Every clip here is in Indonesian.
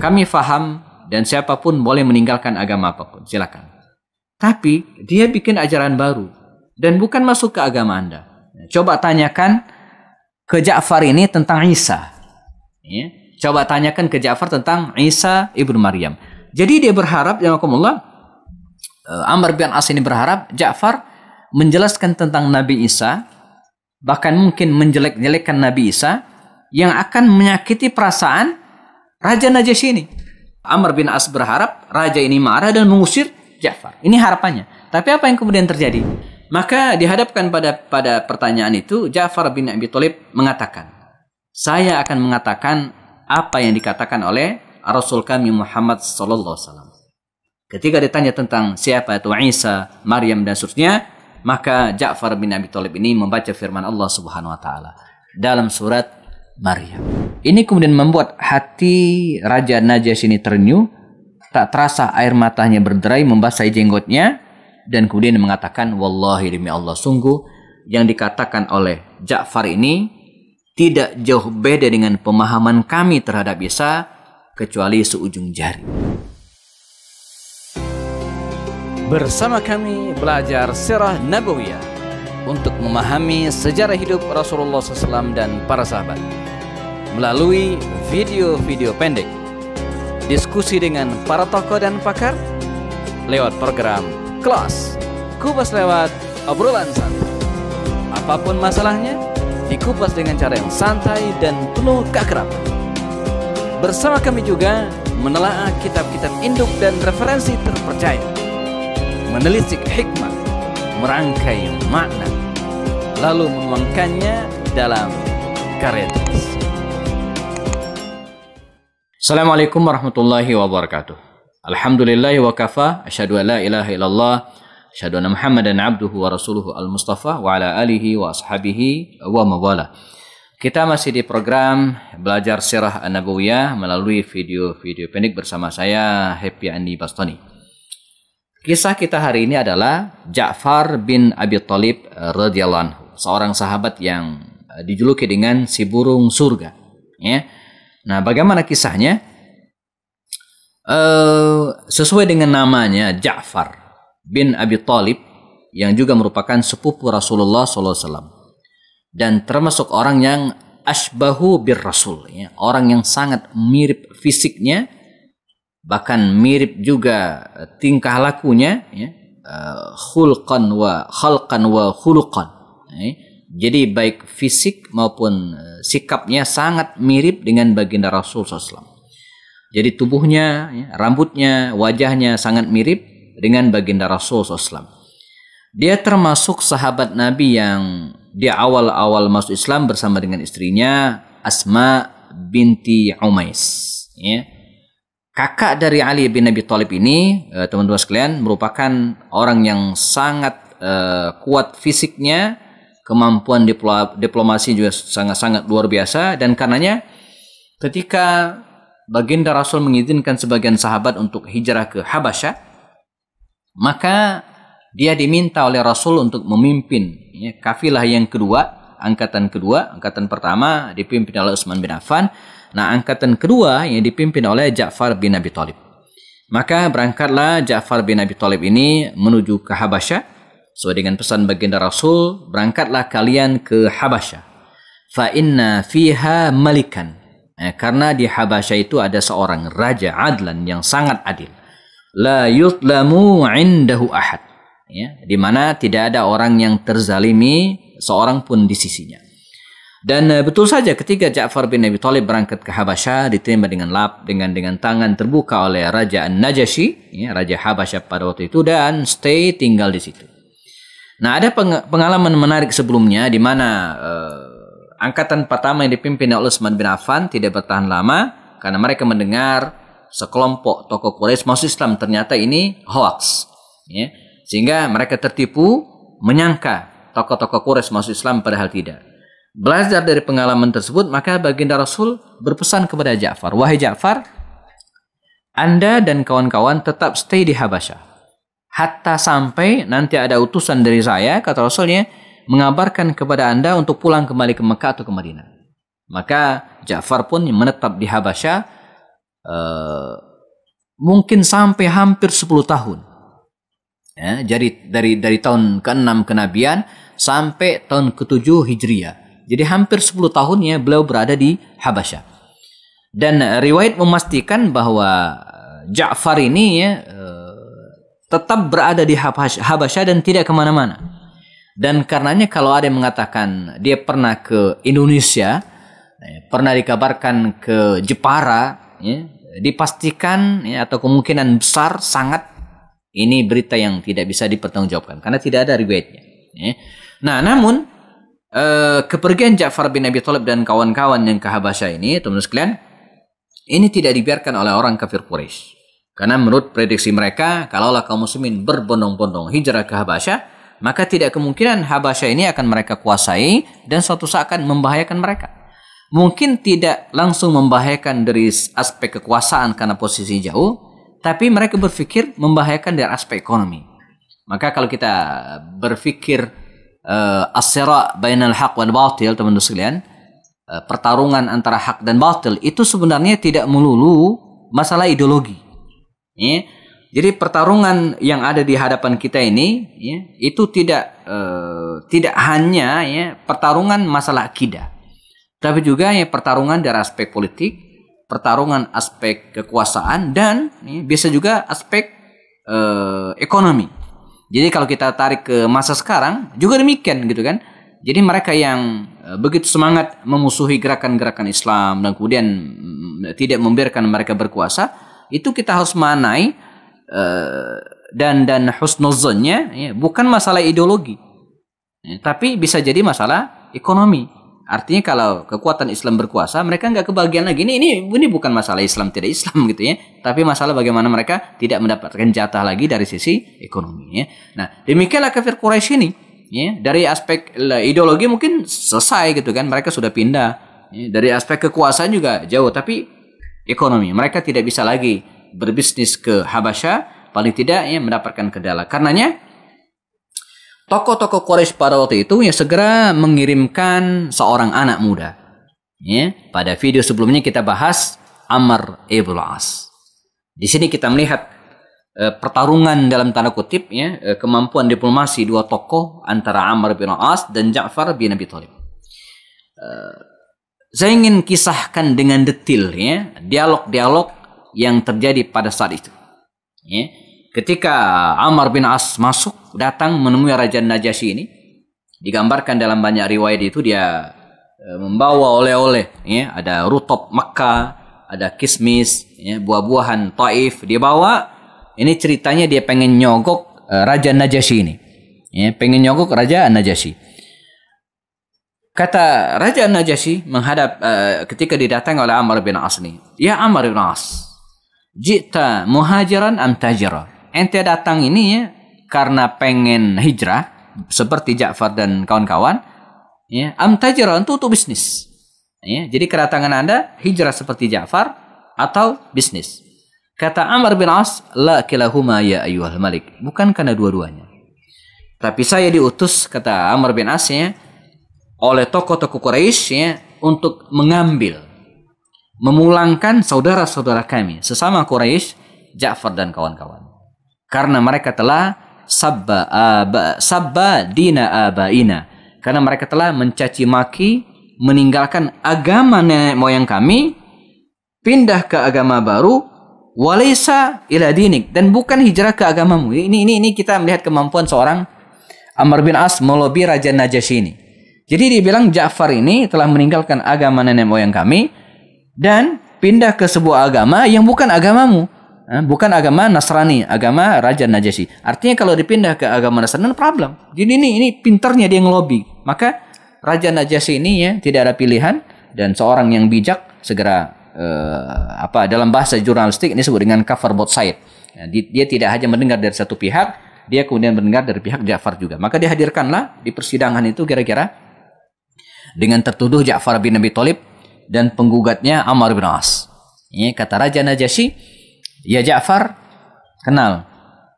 kami faham dan siapapun boleh meninggalkan agama apapun, silakan. Tapi dia bikin ajaran baru dan bukan masuk ke agama Anda. Coba tanyakan ke Ja'far ini tentang Isa. Ya. Coba tanyakan ke Ja'far tentang Isa ibnu Maryam. Jadi dia berharap, Amr bin As ini berharap Ja'far menjelaskan tentang Nabi Isa, bahkan mungkin menjelek-jelekkan Nabi Isa yang akan menyakiti perasaan Raja Najasyi ini. Amr bin As berharap raja ini marah dan mengusir Ja'far. Ini harapannya. Tapi apa yang kemudian terjadi? Maka dihadapkan pada pertanyaan itu, Ja'far bin Abi Thalib mengatakan, saya akan mengatakan apa yang dikatakan oleh Rasul kami Muhammad sallallahu alaihi wasallam. Ketika ditanya tentang siapa itu Isa, Maryam dan seterusnya, maka Ja'far bin Abi Thalib ini membaca firman Allah Subhanahu wa taala dalam surat Maryam. Ini kemudian membuat hati Raja Najasyi ini terenyuh, tak terasa air matanya berderai membasahi jenggotnya, dan kemudian mengatakan, wallahi demi Allah, sungguh yang dikatakan oleh Ja'far ini tidak jauh beda dengan pemahaman kami terhadap Isa, kecuali seujung jari. Bersama kami belajar sirah Nabawiyah untuk memahami sejarah hidup Rasulullah SAW dan para sahabat melalui video-video pendek, diskusi dengan para tokoh dan pakar lewat program Kelas Kupas lewat obrolan santai. Apapun masalahnya, dikupas dengan cara yang santai dan penuh keakraban. Bersama kami juga menelaah kitab-kitab induk dan referensi terpercaya, menelisik hikmah, merangkai makna, lalu menuangkannya dalam karya tulis. Assalamualaikum warahmatullahi wabarakatuh. Alhamdulillahi wa kafa, asyhadu an la ilaha illallah, asyhadu anna Muhammadan abduhu wa rasuluhu al-Mustafa wa ala alihi wa ashabihi wa mawala. Kita masih di program belajar sirah An-Nabawiyah melalui video-video pendek bersama saya Happy Andi Bastoni. Kisah kita hari ini adalah Ja'far bin Abi Thalib radhiyallahu anhu, seorang sahabat yang dijuluki dengan si burung surga. Ya. Nah, bagaimana kisahnya? Sesuai dengan namanya, Ja'far bin Abi Thalib yang juga merupakan sepupu Rasulullah SAW dan termasuk orang yang asbahu bir Rasul, ya, orang yang sangat mirip fisiknya, bahkan mirip juga tingkah lakunya, ya, khulqan wa khalqan wa khuluqan. Jadi baik fisik maupun sikapnya sangat mirip dengan baginda Rasul SAW. Jadi tubuhnya, ya, rambutnya, wajahnya sangat mirip dengan baginda Rasul SAW. Dia termasuk sahabat Nabi yang di awal-awal masuk Islam bersama dengan istrinya Asma binti Umais. Ya. Kakak dari Ali bin Abi Thalib ini, teman-teman sekalian, merupakan orang yang sangat kuat fisiknya, kemampuan diplomasi juga sangat-sangat luar biasa, dan karenanya ketika baginda Rasul mengizinkan sebagian sahabat untuk hijrah ke Habasyah, maka dia diminta oleh Rasul untuk memimpin, ya, kafilah yang kedua, angkatan pertama dipimpin oleh Utsman bin Affan. Nah, angkatan kedua yang dipimpin oleh Ja'far bin Abi Thalib. Maka berangkatlah Ja'far bin Abi Thalib ini menuju ke Habasyah. Sesuai dengan pesan baginda Rasul, berangkatlah kalian ke Habasyah. Fa inna fiha malikan. Karena di Habasyah itu ada seorang raja adlan yang sangat adil. La yutlamu indahu ahad. Ya, di mana tidak ada orang yang terzalimi seorang pun di sisinya. Dan betul saja ketika Ja'far bin Abi Thalib berangkat ke Habasyah, diterima dengan tangan terbuka oleh Raja An-Najasyi, ya, Raja Habasyah pada waktu itu, dan stay tinggal di situ. Nah, ada pengalaman menarik sebelumnya di mana angkatan pertama yang dipimpin oleh Utsman bin Affan tidak bertahan lama karena mereka mendengar sekelompok tokoh Quraisy masuk Islam, ternyata ini hoax, ya. Sehingga mereka tertipu menyangka tokoh-tokoh Quraisy masuk Islam padahal tidak. Belajar dari pengalaman tersebut, maka baginda Rasul berpesan kepada Ja'far, wahai Ja'far, Anda dan kawan-kawan tetap stay di Habasyah hatta sampai nanti ada utusan dari saya, kata Rasulnya, mengabarkan kepada Anda untuk pulang kembali ke Mekah atau ke Madinah. Maka Ja'far pun menetap di Habasyah mungkin sampai hampir 10 tahun. Ya, jadi dari tahun ke-6 kenabian sampai tahun ke-7 Hijriah. Jadi hampir 10 tahun ya beliau berada di Habasyah. Dan riwayat memastikan bahwa Ja'far ini ya tetap berada di Habasyah dan tidak kemana-mana. Dan karenanya kalau ada yang mengatakan dia pernah ke Indonesia, pernah dikabarkan ke Jepara, ya, dipastikan ya, atau kemungkinan besar sangat ini berita yang tidak bisa dipertanggungjawabkan karena tidak ada riwayatnya. Ya. Nah, namun kepergian Ja'far bin Abi Thalib dan kawan-kawan yang ke Habasyah ini, teman-teman sekalian, ini tidak dibiarkan oleh orang kafir Quraisy. Karena menurut prediksi mereka, kalaulah kaum muslimin berbondong-bondong hijrah ke Habasyah, maka tidak kemungkinan Habasyah ini akan mereka kuasai dan suatu saat akan membahayakan mereka. Mungkin tidak langsung membahayakan dari aspek kekuasaan karena posisi jauh, tapi mereka berpikir membahayakan dari aspek ekonomi. Maka kalau kita berpikir as-sira' bainal haq wal batil, teman-teman sekalian, pertarungan antara hak dan batil itu sebenarnya tidak melulu masalah ideologi. Ya. Jadi pertarungan yang ada di hadapan kita ini ya, itu tidak hanya ya, pertarungan masalah akidah, tapi juga ya, pertarungan dari aspek politik, pertarungan aspek kekuasaan, dan ya, bisa juga aspek ekonomi. Jadi kalau kita tarik ke masa sekarang juga demikian gitu kan. Jadi mereka yang begitu semangat memusuhi gerakan-gerakan Islam dan kemudian tidak membiarkan mereka berkuasa, itu kita harus manai dan husnuzonnya ya, bukan masalah ideologi, ya, tapi bisa jadi masalah ekonomi. Artinya kalau kekuatan Islam berkuasa, mereka nggak kebagian lagi. Ini bukan masalah Islam tidak Islam gitu ya, tapi masalah bagaimana mereka tidak mendapatkan jatah lagi dari sisi ekonomi. Ya. Nah, demikianlah kafir Quraisy ini. Ya, dari aspek ideologi mungkin selesai gitu kan, mereka sudah pindah. Ya, dari aspek kekuasaan juga jauh, tapi ekonomi mereka tidak bisa lagi berbisnis ke Habasyah, paling tidak ya mendapatkan kendala. Karenanya tokoh-tokoh Quraisy pada waktu itu ya segera mengirimkan seorang anak muda. Ya, pada video sebelumnya kita bahas Amr ibn al-As. Di sini kita melihat pertarungan dalam tanda kutip ya, kemampuan diplomasi dua tokoh antara Amr bin al-As dan Ja'far bin Abi Thalib. Saya ingin kisahkan dengan detail ya dialog-dialog yang terjadi pada saat itu. Ya. Ketika Amr bin As masuk datang menemui Raja Najasyi ini, digambarkan dalam banyak riwayat itu dia membawa oleh-oleh, ya, ada rutop Makkah, ada kismis, ya, buah-buahan Taif dia bawa. Ini ceritanya dia pengen nyogok Raja Najasyi ini, ya, pengen nyogok Raja Najasyi. Kata Raja Najasyi menghadap ketika didatangi oleh Amr bin As ini, ya Amr bin As, jita muhajiran am tajira. Ente datang ini ya karena pengen hijrah seperti Ja'far dan kawan-kawan, ya, am tajira untuk bisnis. Ya, jadi kedatangan Anda hijrah seperti Ja'far atau bisnis. Kata Amr bin As, la kilahuma ya ayyuhal malik. Bukan karena dua-duanya. Tapi saya diutus, kata Amr bin As ya, oleh tokoh-tokoh Quraisy ya, untuk mengambil, memulangkan saudara-saudara kami sesama Quraisy, Ja'far dan kawan-kawan. Karena mereka telah sabba dina abaina. Karena mereka telah mencaci maki, meninggalkan agama nenek moyang kami, pindah ke agama baru, walaysa ila dinik, dan bukan hijrah ke agamamu. Ini kita melihat kemampuan seorang Amr bin As melobi Raja Najasyi ini. Jadi dia bilang Ja'far ini telah meninggalkan agama nenek moyang kami dan pindah ke sebuah agama yang bukan agamamu. Bukan agama Nasrani, agama Raja Najasyi. Artinya kalau dipindah ke agama Nasrani, problem. Jadi ini pintarnya dia ngelobi. Maka Raja Najasyi ini ya tidak ada pilihan, dan seorang yang bijak segera dalam bahasa jurnalistik ini disebut dengan cover both side. Dia tidak hanya mendengar dari satu pihak, dia kemudian mendengar dari pihak Ja'far juga. Maka dihadirkanlah di persidangan itu kira-kira dengan tertuduh Ja'far bin Abi Thalib dan penggugatnya Amr bin As. Ya, kata Raja Najasyi, ya Ja'far, kenal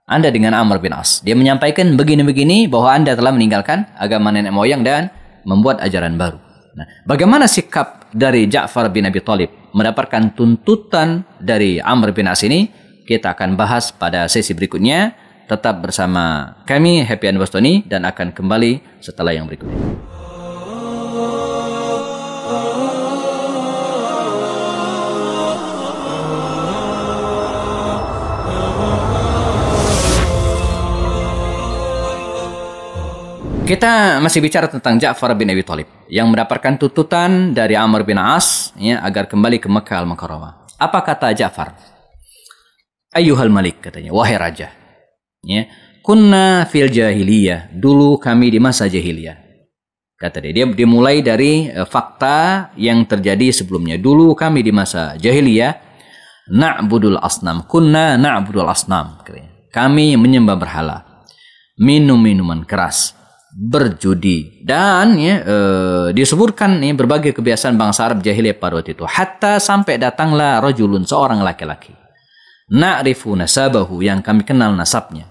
Anda dengan Amr bin As. Dia menyampaikan begini-begini bahwa Anda telah meninggalkan agama nenek moyang dan membuat ajaran baru. Nah, bagaimana sikap dari Ja'far bin Abi Thalib mendapatkan tuntutan dari Amr bin As ini, kita akan bahas pada sesi berikutnya. Tetap bersama kami Happy and Bostoni dan akan kembali setelah yang berikut ini. Kita masih bicara tentang Ja'far bin Abi Thalib yang mendapatkan tuntutan dari Amr bin As ya, agar kembali ke Makkah Al-Mukarramah. Apa kata Ja'far? Ayyuhal malik, katanya, wahai raja. Ya, kunna fil jahiliyah, dulu kami di masa jahiliyah. Kata dia dimulai dari fakta yang terjadi sebelumnya. Dulu kami di masa jahiliyah na'budul asnam, kunna na'budul asnam. Kami menyembah berhala, minum minuman keras, berjudi, dan ya, disebutkan ya, berbagai kebiasaan bangsa Arab jahiliyah pada waktu itu. Hatta sampai datanglah rajulun, seorang laki-laki, na'rifu nasabahu, yang kami kenal nasabnya,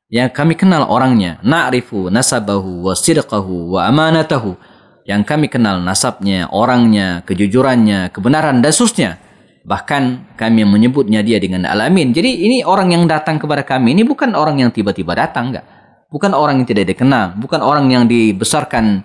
yang kami kenal orangnya. Na'rifu nasabahu wa sidqahu wa amanatahu, yang kami kenal nasabnya, orangnya, kejujurannya, kebenaran dan seterusnya. Bahkan kami menyebutnya dia dengan Al-Amin. Jadi ini orang yang datang kepada kami ini bukan orang yang tiba-tiba datang, enggak. Bukan orang yang tidak dikenal, bukan orang yang dibesarkan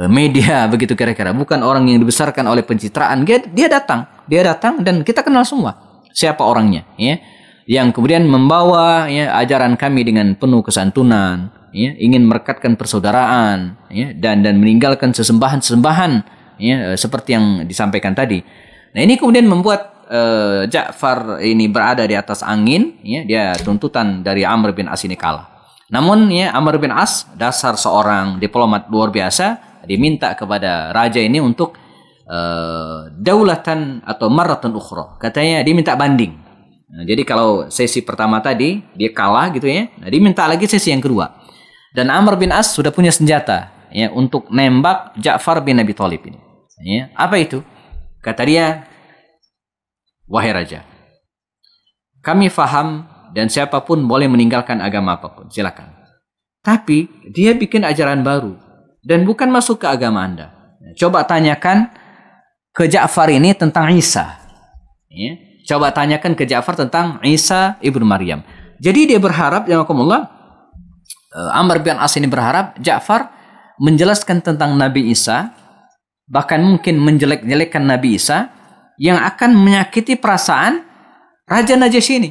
media begitu kira-kira, bukan orang yang dibesarkan oleh pencitraan. Dia datang dan kita kenal semua siapa orangnya, ya. Yang kemudian membawa ya, ajaran kami dengan penuh kesantunan, ya, ingin merekatkan persaudaraan, ya, dan meninggalkan sesembahan-sesembahan, ya, seperti yang disampaikan tadi. Nah, ini kemudian membuat Ja'far ini berada di atas angin, ya, dia tuntutan dari Amr bin As ini kalah. Namun ya, Amr bin As, dasar seorang diplomat luar biasa, diminta kepada raja ini untuk daulatan atau marratan ukhra. Katanya diminta banding. Nah, jadi kalau sesi pertama tadi dia kalah gitu ya, nah, diminta lagi sesi yang kedua. Dan Amr bin As sudah punya senjata ya untuk nembak Ja'far bin Abi Thalib ini. Ya, apa itu? Kata dia, wahai raja, kami faham dan siapapun boleh meninggalkan agama apapun, silakan. Tapi dia bikin ajaran baru dan bukan masuk ke agama Anda. Coba tanyakan ke Ja'far ini tentang Isa. Ya. Coba tanyakan ke Ja'far tentang Isa ibnu Maryam. Jadi dia berharap, ya Amr bin As ini berharap Ja'far menjelaskan tentang Nabi Isa, bahkan mungkin menjelek-jelekkan Nabi Isa yang akan menyakiti perasaan Raja Najasyi ini.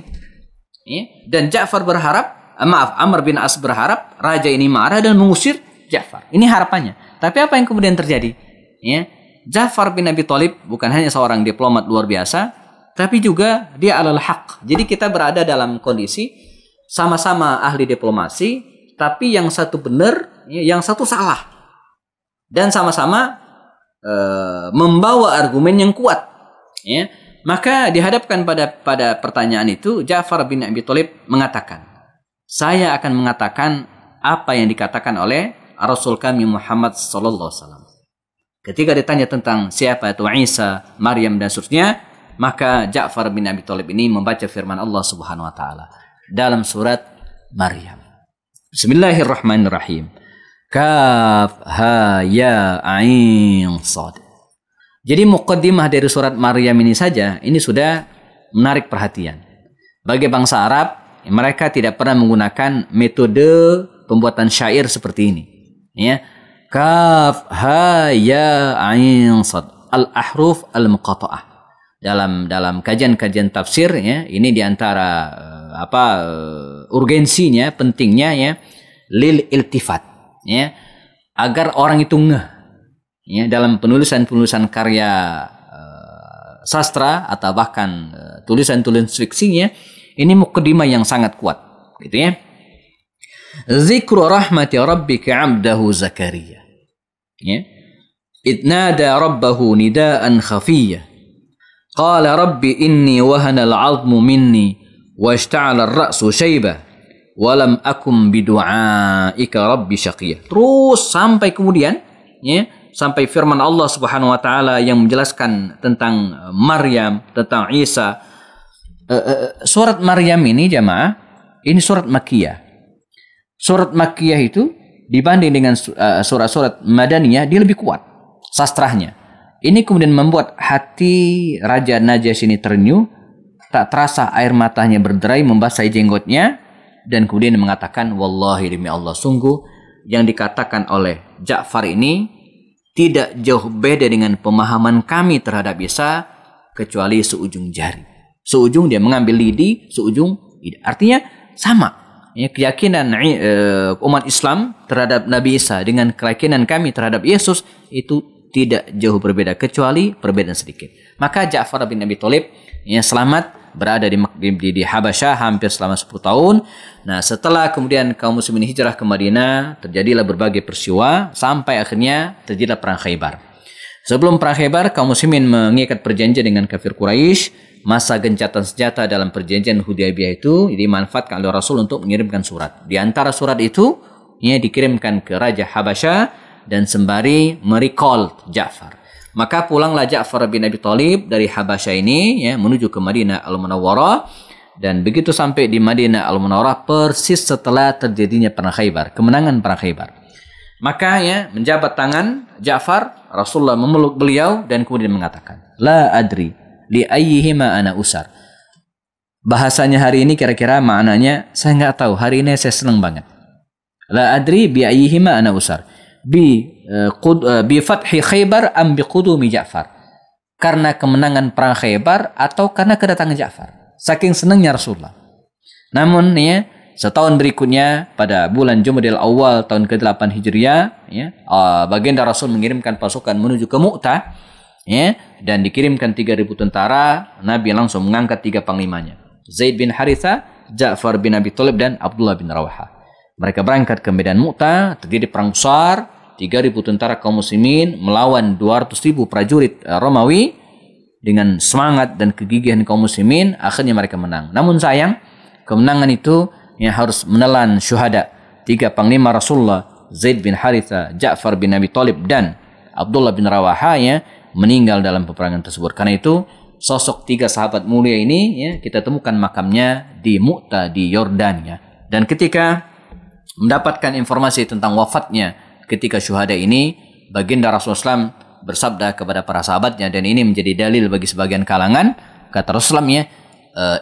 Ya, dan Ja'far berharap, Amr bin As berharap raja ini marah dan mengusir Ja'far. Ini harapannya. Tapi apa yang kemudian terjadi? Ya, Ja'far bin Abi Thalib bukan hanya seorang diplomat luar biasa, tapi juga dia alal haq. Jadi kita berada dalam kondisi sama-sama ahli diplomasi, tapi yang satu benar, yang satu salah, dan sama-sama membawa argumen yang kuat. Ya. Maka dihadapkan pada pertanyaan itu, Ja'far bin Abi Thalib mengatakan, saya akan mengatakan apa yang dikatakan oleh Rasul kami Muhammad sallallahu alaihi wasallam. Ketika ditanya tentang siapa itu Isa, Maryam dan seterusnya, maka Ja'far bin Abi Thalib ini membaca firman Allah Subhanahu wa taala dalam surat Maryam. Bismillahirrahmanirrahim. Kaf ha ya ain shad. Jadi muqaddimah dari surat Maryam ini saja, ini sudah menarik perhatian. Bagi bangsa Arab, mereka tidak pernah menggunakan metode pembuatan syair seperti ini. Ya. Kaf, ha, ya, ain, sad. Al-ahruf al-muqata'ah. Dalam kajian-kajian tafsir, ya, ini diantara urgensinya, pentingnya, ya, lil iltifat. Ya, agar orang itu ngeh. Ya, dalam penulisan karya sastra atau bahkan tulisan-tulisan fiksinya, ini muqaddimah yang sangat kuat, gitu ya. Zikru rahmati rabbika 'abdahu Zakaria. Ya. Idnada rabbahu nidaan khafiyya. Qala rabbi inni wahana al-'azmu minni washta'ala ar-ra'su shayba wa lam akum bidu'aika rabbi syaqiyya. Terus sampai kemudian, ya, sampai firman Allah Subhanahu wa taala yang menjelaskan tentang Maryam, tentang Isa. Surat Maryam ini jamaah, ini surat Makkiyah. Surat Makkiyah itu dibanding dengan surat-surat Madaniyah dia lebih kuat sastranya. Ini kemudian membuat hati Raja Najasyi ini terenyuh, tak terasa air matanya berderai membasahi jenggotnya, dan kemudian mengatakan, wallahi demi Allah, sungguh yang dikatakan oleh Ja'far ini tidak jauh beda dengan pemahaman kami terhadap Isa, kecuali seujung jari. Seujung dia mengambil lidi, seujung lidi. Artinya sama. Ya, keyakinan umat Islam terhadap Nabi Isa dengan keyakinan kami terhadap Yesus itu tidak jauh berbeda, kecuali perbedaan sedikit. Maka Ja'far bin Abi Thalib yang selamat berada di Habasyah hampir selama 10 tahun. Nah, setelah kemudian kaum muslimin hijrah ke Madinah, terjadilah berbagai peristiwa sampai akhirnya terjadilah perang Khaybar. Sebelum perang Khaybar, kaum muslimin mengikat perjanjian dengan kafir Quraisy. Masa gencatan senjata dalam perjanjian Hudaybiyah itu dimanfaatkan oleh Rasul untuk mengirimkan surat. Di antara surat itu, ia dikirimkan ke Raja Habasyah dan sembari merecall Ja'far. Maka pulanglah Ja'far bin Abi Thalib dari Habasyah ini ya, menuju ke Madinah Al-Munawwarah, dan begitu sampai di Madinah Al-Munawwarah persis setelah terjadinya perang Khaybar, kemenangan perang Khaybar. Maka ya, menjabat tangan Ja'far, Rasulullah memeluk beliau dan kemudian mengatakan, la adri li ayyihima ana usar. Bahasanya hari ini kira-kira maknanya, saya nggak tahu, hari ini saya senang banget. La adri bi ayyihima ana usar. Bi fathi Khaybar am bi qudumi Ja'far. Karena kemenangan perang Khaybar atau karena kedatangan Ja'far. Saking senangnya Rasulullah. Namun ya, setahun berikutnya pada bulan Jumadil Awal tahun ke-8 Hijriah ya, baginda Rasul mengirimkan pasukan menuju ke Mu'tah ya, dan dikirimkan 3.000 tentara. Nabi langsung mengangkat 3 panglimanya, Zaid bin Haritha, Ja'far bin Abi Thalib, dan Abdullah bin Rawaha. Mereka berangkat ke medan Mu'tah, terjadi perang besar, 3.000 tentara kaum muslimin melawan 200.000 prajurit Romawi. Dengan semangat dan kegigihan kaum muslimin, akhirnya mereka menang. Namun sayang, kemenangan itu yang harus menelan syuhada. 3 panglima Rasulullah, Zaid bin Haritha, Ja'far bin Abi Thalib, dan Abdullah bin Rawaha ya, meninggal dalam peperangan tersebut. Karena itu sosok 3 sahabat mulia ini ya, kita temukan makamnya di Mu'tah di Yordania. Dan ketika mendapatkan informasi tentang wafatnya ketika syuhada ini, baginda Rasulullah SAW bersabda kepada para sahabatnya, dan ini menjadi dalil bagi sebagian kalangan, kata Rasulullah ya,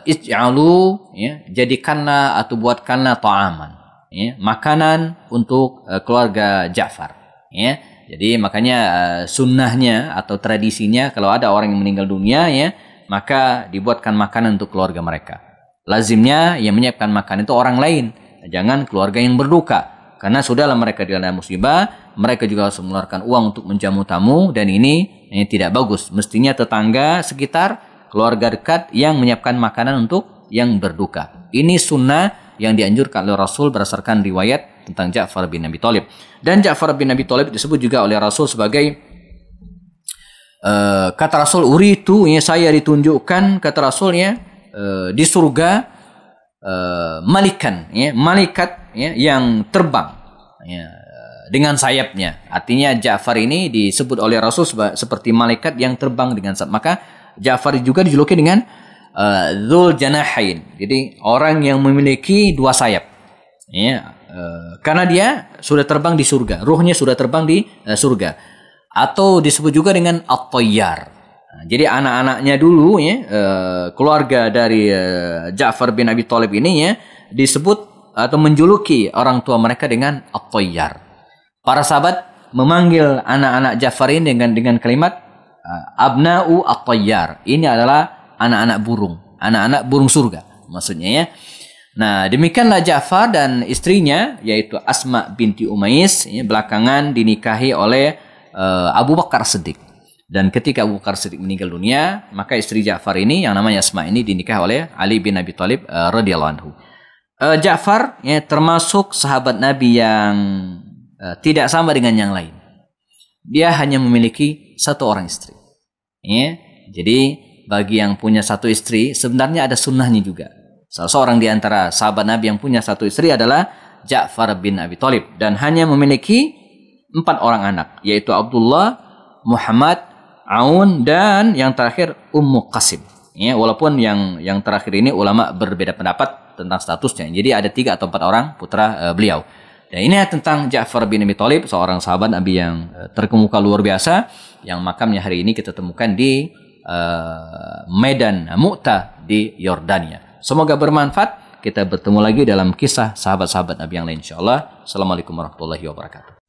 ij'alu ya, jadikanlah atau buatkanlah ta'aman ya, makanan untuk keluarga Ja'far ya. Jadi makanya sunnahnya atau tradisinya kalau ada orang yang meninggal dunia ya, maka dibuatkan makanan untuk keluarga mereka. Lazimnya yang menyiapkan makanan itu orang lain, jangan keluarga yang berduka. Karena sudahlah mereka dilanda musibah, mereka juga harus mengeluarkan uang untuk menjamu tamu, dan ini tidak bagus. Mestinya tetangga sekitar, keluarga dekat yang menyiapkan makanan untuk yang berduka. Ini sunnah yang dianjurkan oleh Rasul berdasarkan riwayat tentang Ja'far bin Abi Thalib. Dan Ja'far bin Abi Thalib disebut juga oleh Rasul sebagai kata Rasul, uritu ya, saya ditunjukkan, kata Rasul ya, di surga malikan ya, malaikat ya, yang terbang ya, dengan sayapnya. Artinya Ja'far ini disebut oleh Rasul seperti malaikat yang terbang dengan sayap. Maka Ja'far juga dijuluki dengan Dzul Janahain. Jadi orang yang memiliki 2 sayap ya, karena dia sudah terbang di surga, ruhnya sudah terbang di surga. Atau disebut juga dengan At-Tayyar. Nah, jadi anak-anaknya dulu ya, keluarga dari Ja'far bin Abi Thalib ini ya, disebut atau menjuluki orang tua mereka dengan At-Tayyar. Para sahabat memanggil anak-anak Ja'far ini dengan kalimat Abna'u At-Tayyar. Ini adalah anak-anak burung surga maksudnya ya. Nah, demikianlah Ja'far dan istrinya yaitu Asma binti Umais ya, belakangan dinikahi oleh Abu Bakar Siddiq. Dan ketika Abu Bakar Siddiq meninggal dunia, maka istri Ja'far ini yang namanya Asma ini dinikahi oleh Ali bin Abi Thalib radhiyallahu anhu. Ja'far ya, termasuk sahabat Nabi yang tidak sama dengan yang lain. Dia hanya memiliki 1 orang istri. Ya, jadi bagi yang punya 1 istri sebenarnya ada sunnahnya juga. Salah seorang di antara sahabat Nabi yang punya 1 istri adalah Ja'far bin Abi Thalib, dan hanya memiliki 4 orang anak, yaitu Abdullah, Muhammad, Aun, dan yang terakhir Ummu Qasim. Ya, walaupun yang terakhir ini ulama berbeda pendapat tentang statusnya. Jadi ada 3 atau 4 orang putra beliau. Dan ini tentang Ja'far bin Abi Thalib, seorang sahabat Nabi yang terkemuka luar biasa, yang makamnya hari ini kita temukan di Medan Mu'tah di Yordania. Semoga bermanfaat. Kita bertemu lagi dalam kisah sahabat-sahabat Nabi yang lain, insyaallah. Assalamualaikum warahmatullahi wabarakatuh.